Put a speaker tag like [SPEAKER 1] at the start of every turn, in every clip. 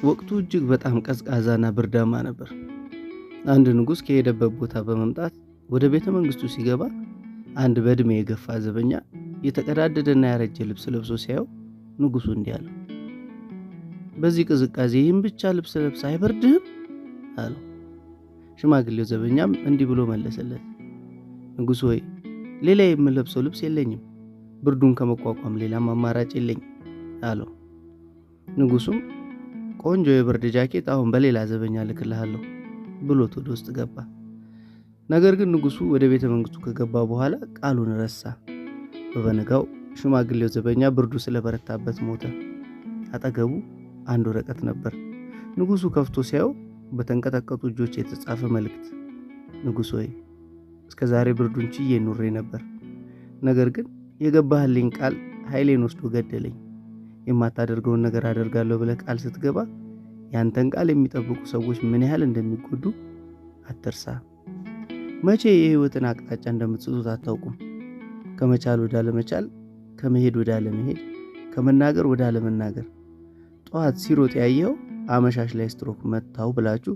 [SPEAKER 1] ወቅቱ እጅግ በጣም ቀዝቃዛና ብርዳማ ነበር። አንድ ንጉሥ ከሄደበት ቦታ በመምጣት ወደ ቤተ መንግሥቱ ሲገባ አንድ በዕድሜ የገፋ ዘበኛ የተቀዳደደና ያረጀ ልብስ ለብሶ ሲያየው ንጉሡ እንዲህ አለው፣ በዚህ ቅዝቃዜ ይህን ብቻ ልብስ ለብሰህ አይበርድህም? አለው። ሽማግሌው ዘበኛም እንዲህ ብሎ መለሰለት፣ ንጉሥ ሆይ ሌላ የምለብሰው ልብስ የለኝም፣ ብርዱን ከመቋቋም ሌላም አማራጭ የለኝም አለው። ንጉሡም ቆንጆ የብርድ ጃኬት አሁን በሌላ ዘበኛ ልክልሃለሁ ብሎት ወደ ውስጥ ገባ። ነገር ግን ንጉሡ ወደ ቤተ መንግሥቱ ከገባ በኋላ ቃሉን ረሳ። በበነጋው ሽማግሌው ዘበኛ ብርዱ ስለበረታበት ሞተ። አጠገቡ አንድ ወረቀት ነበር። ንጉሡ ከፍቶ ሲያየው በተንቀጠቀጡ እጆች የተጻፈ መልእክት፣ ንጉሥ ሆይ እስከ ዛሬ ብርዱን ችዬ ኑሬ ነበር። ነገር ግን የገባህልኝ ቃል ኃይሌን ወስዶ ገደለኝ። የማታደርገውን ነገር አደርጋለሁ ብለህ ቃል ስትገባ ያንተን ቃል የሚጠብቁ ሰዎች ምን ያህል እንደሚጎዱ አትርሳ። መቼ የሕይወትን አቅጣጫ እንደምትስቱት አታውቁም። ከመቻል ወደ አለመቻል፣ ከመሄድ ወደ አለመሄድ፣ ከመናገር ወደ አለመናገር። ጠዋት ሲሮጥ ያየኸው አመሻሽ ላይ ስትሮክ መታው ብላችሁ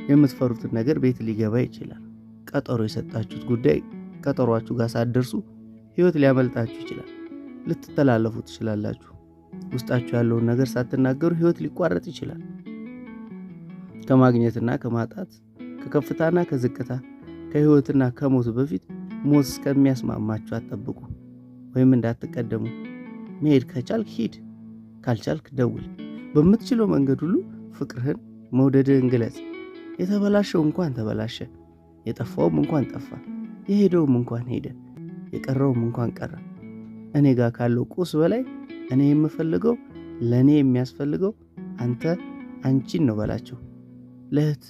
[SPEAKER 1] የምትፈሩትን ነገር ቤት ሊገባ ይችላል። ቀጠሮ የሰጣችሁት ጉዳይ ቀጠሯችሁ ጋር ሳትደርሱ ሕይወት ሊያመልጣችሁ ይችላል። ልትተላለፉ ትችላላችሁ። ውስጣችሁ ያለውን ነገር ሳትናገሩ ሕይወት ሊቋረጥ ይችላል። ከማግኘትና ከማጣት፣ ከከፍታና ከዝቅታ፣ ከሕይወትና ከሞት በፊት ሞት እስከሚያስማማችሁ አትጠብቁ ወይም እንዳትቀደሙ። መሄድ ከቻልክ ሂድ፣ ካልቻልክ ደውል። በምትችለው መንገድ ሁሉ ፍቅርህን፣ መውደድህን ግለጽ። የተበላሸው እንኳን ተበላሸ፣ የጠፋውም እንኳን ጠፋ፣ የሄደውም እንኳን ሄደ፣ የቀረውም እንኳን ቀረ። እኔ ጋር ካለው ቁስ በላይ እኔ የምፈልገው፣ ለእኔ የሚያስፈልገው አንቺን ነው በላቸው። ለእህት፣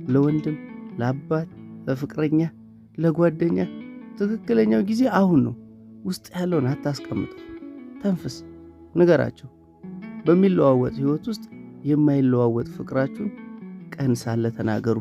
[SPEAKER 1] ለወንድም፣ ለአባት፣ ለፍቅረኛ፣ ለጓደኛ ትክክለኛው ጊዜ አሁን ነው። ውስጥ ያለውን አታስቀምጠው፣ ተንፍስ፣ ንገራቸው። በሚለዋወጥ ሕይወት ውስጥ የማይለዋወጥ ፍቅራችሁን ቀን ሳለ ተናገሩ።